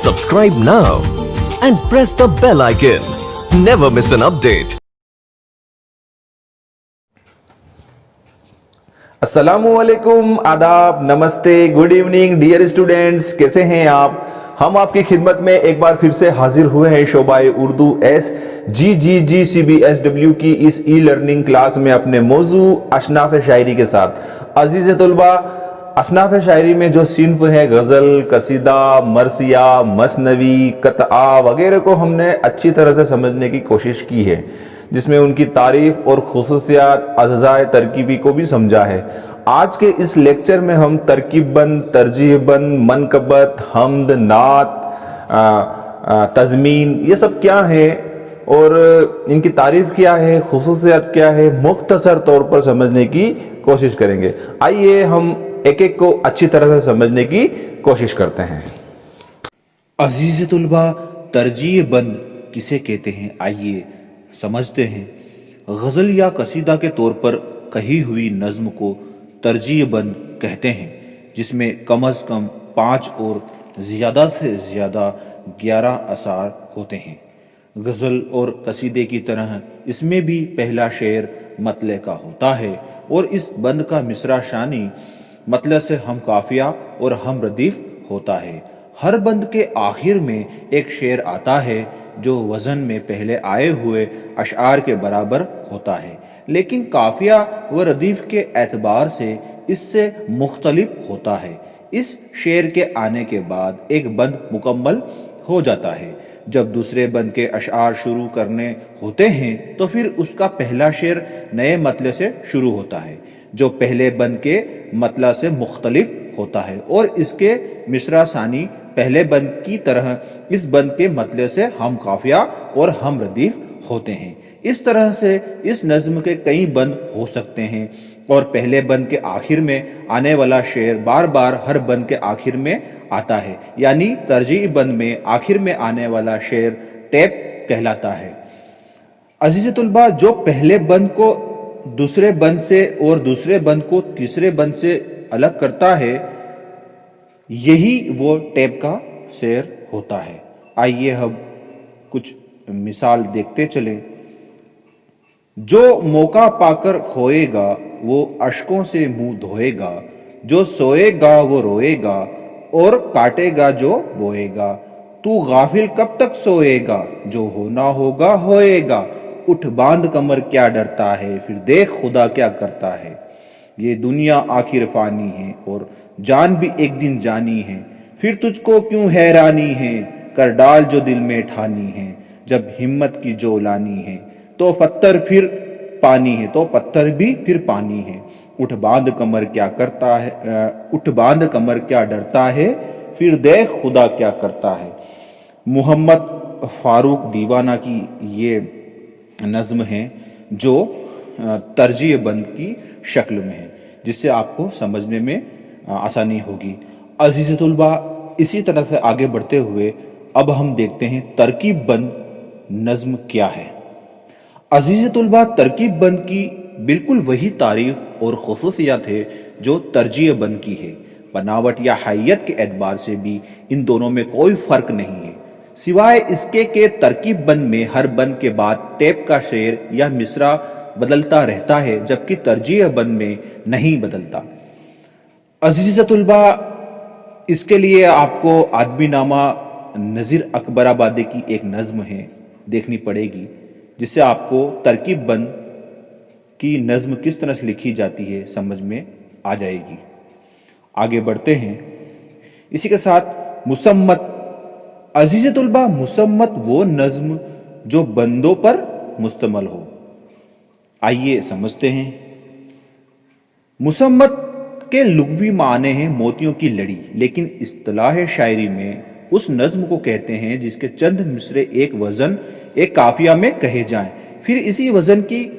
Subscribe now and press the bell icon. Never miss an update. अस्सलामुअलैकुम, आदाब, नमस्ते, good evening dear students, कैसे हैं आप। हम आपकी खिदमत में एक बार फिर से हाजिर हुए हैं शोबाए उर्दू SGGGCBSW की इस ई लर्निंग क्लास में अपने मौजू अशनाफ शायरी के साथ। अजीज तुलबा, अशनाफ शायरी में जो सिन्फ है गज़ल, कसीदा, मरसिया, मसनवी, कतआ वगैरह को हमने अच्छी तरह से समझने की कोशिश की है, जिसमें उनकी तारीफ और खुसूसियात, अज़्ज़ाए तरकीबी को भी समझा है। आज के इस लेक्चर में हम तरकीबबंद, तरजीहबंद, मनकबत, हम्द, नात, तज़मीन, ये सब क्या है और इनकी तारीफ क्या है, खुसूसियात क्या है, मुख्तसर तौर पर समझने की कोशिश करेंगे। आइए हम एक एक को अच्छी तरह से समझने की कोशिश करते हैं। अजीज तुलबा, तरजीहबंद किसे कहते हैं, आइए समझते हैं। गज़ल या कसीदा के तौर पर कही हुई नज़्म को तरजीहबंद कहते हैं, जिसमें कम अज़ कम 5 और ज़्यादा से ज़्यादा 11 अशार होते हैं। गज़ल और कसीदे की तरह इसमें भी पहला शेर मतले का होता है और इस बंद का मिसरा शानी मतले से हम काफिया और हम रदीफ होता है। हर बंद के आखिर में एक शेर आता है जो वज़न में पहले आए हुए अशआर के बराबर होता है, लेकिन काफिया व रदीफ के एतबार से इससे मुख्तलिफ होता है। इस शेर के आने के बाद एक बंद मुकम्मल हो जाता है। जब दूसरे बंद के अशआर शुरू करने होते हैं तो फिर उसका पहला शेर नए मतले से शुरू होता है, जो पहले बंद के मतला से मुख्तलिफ होता है, और इसके मिसरा सानी पहले बंद की तरह इस बंद के मतले से हम काफिया और हम रदीफ होते हैं। इस तरह से इस नज़्म के कई बंद हो सकते हैं और पहले बंद के आखिर में आने वाला शेर बार बार हर बंद के आखिर में आता है, यानी तरजीह बंद में आखिर में आने वाला शेर टैप कहलाता है। अजीज तुलबा, जो पहले बंद को दूसरे बंद से और दूसरे बंद को तीसरे बंद से अलग करता है, यही वो टैप का शेर होता है। आइए हम कुछ मिसाल देखते चलें। जो मौका पाकर खोएगा वो अश्कों से मुंह धोएगा, जो सोएगा वो रोएगा और काटेगा जो बोएगा। तू गाफिल कब तक सोएगा, जो होना होगा होएगा। उठ बांध कमर क्या डरता है, फिर देख खुदा क्या करता है। ये दुनिया आखिर फानी है और जान भी एक दिन जानी है। फिर तुझको क्यों हैरानी है, कर डाल जो दिल में ठानी है। जब हिम्मत की जो लानी है तो पत्थर फिर पानी है, तो पत्थर भी फिर पानी है। उठ बांध कमर क्या करता है, उठ बांध कमर क्या डरता है, फिर देख खुदा क्या करता है। मोहम्मद फारूक दीवाना की ये नज़्म है जो तरजीह बंद की शक्ल में है, जिससे आपको समझने में आसानी होगी। अजीज़ तुलबा, इसी तरह से आगे बढ़ते हुए अब हम देखते हैं तरकीब बंद नज़्म क्या है। अजीज़ तुलबा, तरकीब बंद की बिल्कुल वही तारीफ और खुसूसियत है जो तरजीह बंद की है। बनावट या हैयत के एतबार से भी इन दोनों में कोई फ़र्क नहीं है, सिवाय इसके कि तरकीब बंद में हर बंद के बाद टैप का शेर या मिसरा बदलता रहता है, जबकि तरजीह बंद में नहीं बदलता। अजीज़ तुलबा, इसके लिए आपको आदमी नामा नज़ीर अकबराबादी की एक नज़्म है देखनी पड़ेगी, जिससे आपको तरकीब बंद की नज़्म किस तरह से लिखी जाती है समझ में आ जाएगी। आगे बढ़ते हैं। इसी के साथ मुसम्मत। अजीज़ तुलबा, मुसम्मत वो नज़्म जो बंदों पर मुश्तमल हो। आइए समझते हैं। मुसम्मत के लुग़वी माने हैं मोतियों की लड़ी, लेकिन इस्तिलाह शायरी में उस नज़्म को कहते हैं जिसके चंद मिसरे एक वज़न एक काफिया में कहे जाएं, फिर इसी वज़न की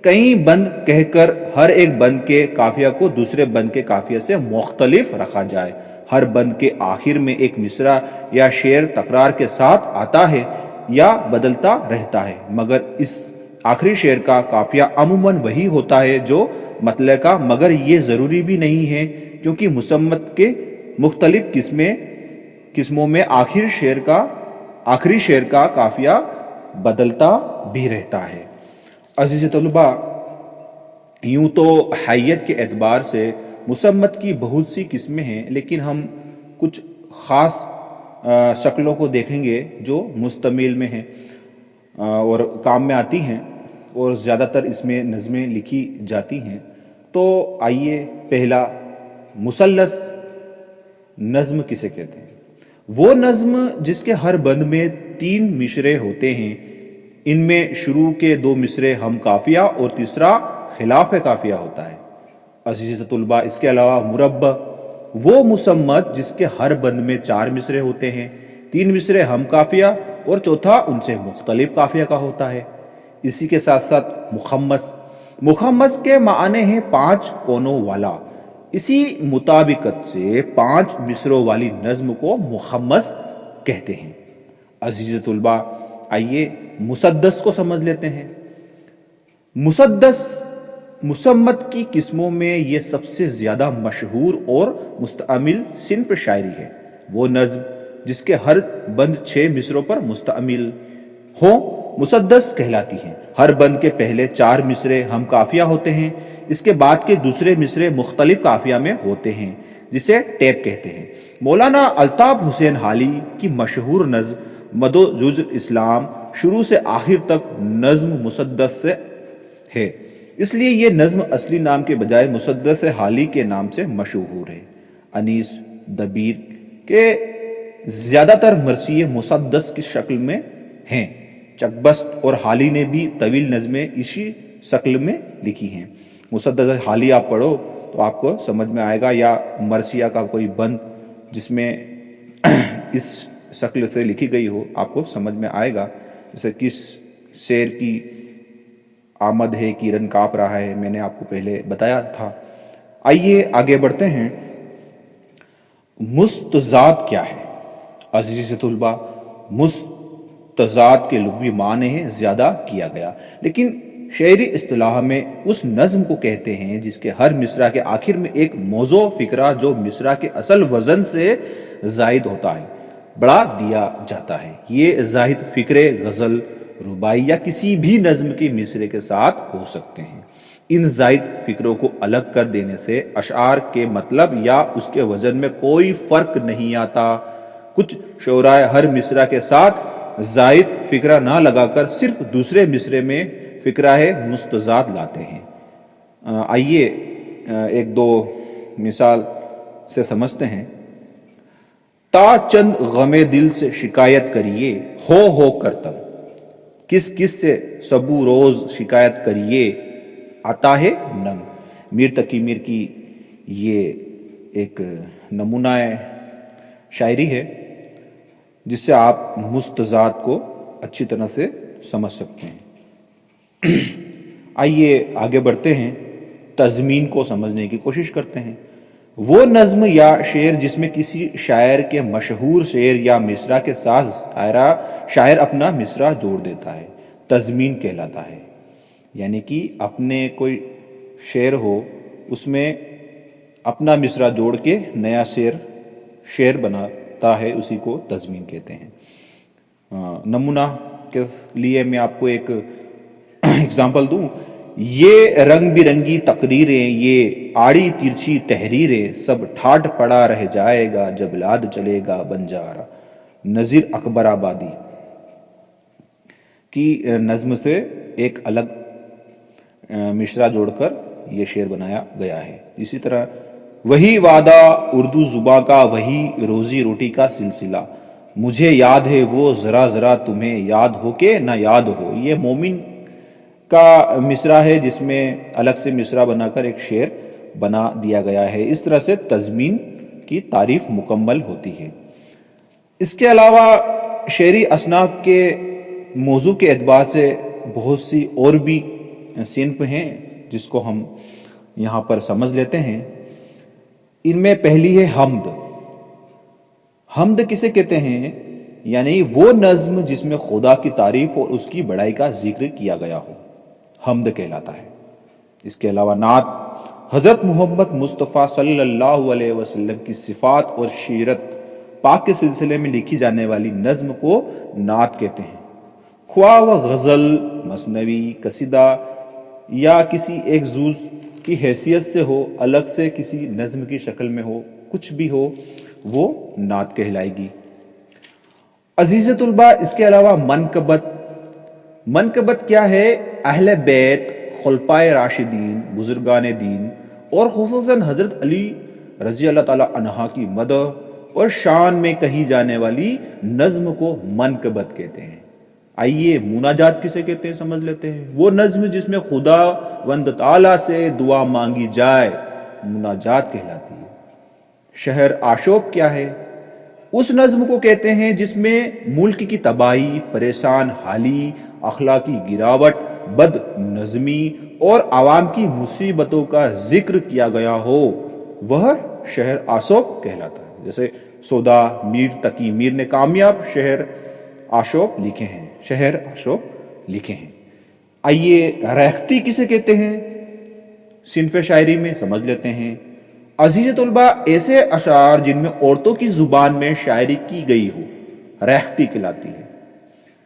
कई बंद कहकर हर एक बंद के काफिया को दूसरे बंद के काफिया से मुख्तलिफ रखा जाए। हर बंद के आखिर में एक मिसरा या शेर तकरार के साथ आता है या बदलता रहता है, मगर इस आखिरी शेर का काफिया अमूमन वही होता है जो मतले का, मगर ये ज़रूरी भी नहीं है, क्योंकि मुसम्मत के मुख्तलिफ किस्में किस्मों में आखिरी शेर का काफिया बदलता भी रहता है। अजीज तलबा, यूं तो हैयत के एतबार से मुसम्मत की बहुत सी किस्में हैं, लेकिन हम कुछ ख़ास शक्लों को देखेंगे जो मुस्तमिल में हैं और काम में आती हैं और ज़्यादातर इसमें नज़में लिखी जाती हैं। तो आइए, पहला, मुसल्लस नज़्म किसे कहते हैं? वो नज़्म जिसके हर बंद में 3 मिसरे होते हैं। इनमें शुरू के 2 मिसरे हम काफिया और तीसरा खिलाफ काफिया होता है। अजीज़ तुल्बा, इसके अलावा मुरब्बा, वो मुसम्मत जिसके हर बंद में 4 मिसरे होते हैं, 3 मिसरे हम काफिया और चौथा उनसे मुख्तलिफ काफिया का होता है। इसी के साथ साथ मुखम्मस के माने हैं 5 कोनों वाला। इसी मुताबिकत से 5 मिसरों वाली नज़्म को मुखम्मस कहते हैं। अजीज़ तुल्बा, आइए मुसद्दस को समझ लेते हैं। मुसद्दस मुसम्मत की किस्मों में ये सबसे ज्यादा मशहूर और मुस्तअमिल सिन्फ शायरी है। वो नज़्म जिसके हर बंद 6 मिसरों पर मुस्तअमिल हो मुसद्दस कहलाती है। हर बंद के पहले 4 मिसरे हम काफिया होते हैं, इसके बाद के दूसरे मिसरे मुख्तलिफ काफिया में होते हैं, जिसे टैप कहते हैं। मौलाना अल्ताफ हुसैन हाली की मशहूर नज़्म मदो जुज़ इस्लाम शुरू से आखिर तक नज़्म मुसद्दस से है, इसलिए ये नज़्म असली नाम के बजाय मुसद्दस हाली के नाम से मशहूर है। अनीस दबीर के ज्यादातर मर्सिये मुसद्दस की शक्ल में हैं। चकबस्त और हाली ने भी तवील नज़्में इसी शक्ल में लिखी हैं। मुसद्दस हाली आप पढ़ो तो आपको समझ में आएगा, या मर्सिया का कोई बंद जिसमें इस शक्ल से लिखी गई हो, आपको समझ में आएगा। जैसे किस शेर की आमद है, किरण काँप रहा है, मैंने आपको पहले बताया था। आइए आगे बढ़ते हैं। मुस्तज़ाद क्या है? अज़ीज़ तुल्बा, मुस्तज़ाद के लुग़वी माने हैं ज्यादा किया गया, लेकिन शेरी इस्तिलाह में उस नज़्म को कहते हैं जिसके हर मिसरा के आखिर में एक मौज़ू फिक्रा जो मिसरा के असल वजन से जायद होता है बढ़ा दिया जाता है। ये जाहिद फिक्रे गज़ल, रुबाई या किसी भी नज़्म के मिसरे के साथ हो सकते हैं। इन जायद फिक्रों को अलग कर देने से अशआर के मतलब या उसके वजन में कोई फर्क नहीं आता। कुछ शोराए हर मिसरा के साथ जायद फिक्रा ना लगाकर सिर्फ दूसरे मिसरे में फिक्रा है मुस्तज़ाद लाते हैं। आइए एक दो मिसाल से समझते हैं। ता चंद गमे दिल से शिकायत करिए, हो करतम किस किस से सबू रोज शिकायत करिए, आता है नंग। मीर तकी मीर की ये एक नमूना शायरी है जिससे आप मुस्तज़ाद को अच्छी तरह से समझ सकते हैं। आइए आगे बढ़ते हैं, तज़मीन को समझने की कोशिश करते हैं। वो नज़्म या शेर जिसमें किसी शायर के मशहूर शेर या मिसरा के साथ शायर अपना मिसरा जोड़ देता है, तज़मीन कहलाता है। यानी कि अपने कोई शेर हो उसमें अपना मिसरा जोड़ के नया शेर बनाता है, उसी को तज़मीन कहते हैं। नमूना के लिए मैं आपको एक एग्जाम्पल दूं। ये रंग बिरंगी तकरीरें, ये आड़ी तिरछी तहरीरें, सब ठाट पड़ा रह जाएगा जब लाद चलेगा बंजारा। नज़ीर अकबर आबादी की नज़्म से एक अलग मिसरा जोड़कर यह शेर बनाया गया है। इसी तरह वही वादा उर्दू जुबां का, वही रोजी रोटी का सिलसिला, मुझे याद है वो जरा जरा तुम्हें याद हो के ना याद हो। ये मोमिन का मिसरा है जिसमें अलग से मिसरा बनाकर एक शेर बना दिया गया है। इस तरह से तज़मीन की तारीफ मुकम्मल होती है। इसके अलावा शेरी असनाफ के मौजू के एतबार से बहुत सी और भी सिन्फ हैं जिसको हम यहाँ पर समझ लेते हैं। इनमें पहली है हम्द। हम्द किसे कहते हैं? यानी वो नज़्म जिसमें खुदा की तारीफ और उसकी बड़ाई का जिक्र किया गया हो, हम्द कहलाता है। इसके अलावा नात, हज़रत मोहम्मद मुस्तफ़ा सल्लल्लाहु अलैहि वसल्लम की सिफ़ात और सीरत پاک کے سلسلے میں لکھی جانے والی نظم کو نعت کہتے ہیں۔ خواہ وہ غزل، مثنوی، قصیدہ یا کسی ایک جز کی حیثیت سے ہو، الگ سے کسی نظم کی شکل میں ہو، کچھ بھی ہو، وہ نعت کہلائے گی۔ عزیز طلبہ، اس کے علاوہ منقبت کیا ہے؟ اہل بیت، خلفائے راشدین، بزرگان دین اور خصوصاً حضرت علی رضی اللہ تعالی عنہ کی مدح اور شان میں کہی جانے والی نظم کو منقبت کہتے ہیں۔ آئیے مناجات کسے کہتے ہیں سمجھ لیتے ہیں۔ وہ نظم جس میں خدا وند تعالی سے دعا مانگی جائے، مناجات کہلاتی ہے۔ شہر آشوب کیا ہے؟ اس نظم کو کہتے ہیں جس میں ملک کی تباہی، پریشان حالی، اخلاقی گراوٹ، بد نظمی اور عوام کی مصیبتوں کا ذکر کیا گیا ہو، وہ شہر آشوب کہلاتا ہے۔ جیسے سودا میر تقی میر نے کامیاب شہر آشوب لکھے ہیں، شہر آشوب لکھے ہیں۔ آئیے ریختی کسے کہتے ہیں صنف شاعری میں سمجھ لیتے ہیں۔ عزیز طلبہ، ایسے اشعار جن میں عورتوں کی زبان میں شاعری کی گئی ہو، ریختی کہلاتی ہے۔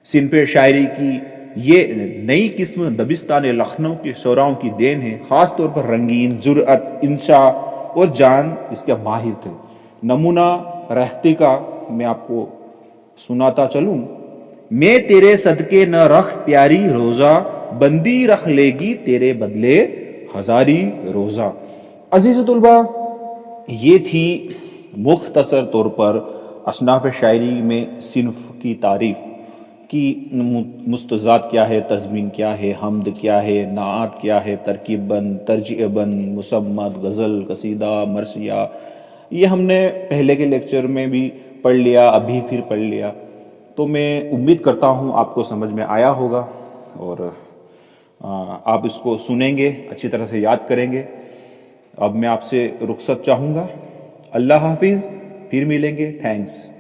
صنف شاعری کی یہ نئی قسم دبستان لکھنؤ کے شعراؤں کی دین ہے۔ خاص طور پر رنگین، جرأت، انشاء اور جان اس کے ماہر تھے۔ نمونہ ریختی کا میں آپ کو سناتا چلوں۔ میں تیرے صدقے نہ رکھ پیاری روزہ، بندی رکھ لے گی تیرے بدلے ہزاری روزہ۔ عزیز طلبہ، یہ تھی مختصر طور پر اصناف شاعری میں صنف کی تعریف کی مستزاد کیا ہے، تضمین کیا ہے، حمد کیا ہے، نعت کیا ہے، ترکیب بند، ترجیع بند، مصمت، غزل، قصیدہ، مرثیہ۔ یہ ہم نے پہلے کے لیکچر میں بھی پڑھ لیا، ابھی پھر پڑھ لیا، تو میں امید کرتا ہوں آپ کو سمجھ میں آیا ہوگا اور آپ اس کو سنیں گے، اچھی طرح سے یاد کریں گے۔ اب میں آپ سے رخصت چاہوں گا۔ اللہ حافظ، پھر ملیں گے۔ تھینکس۔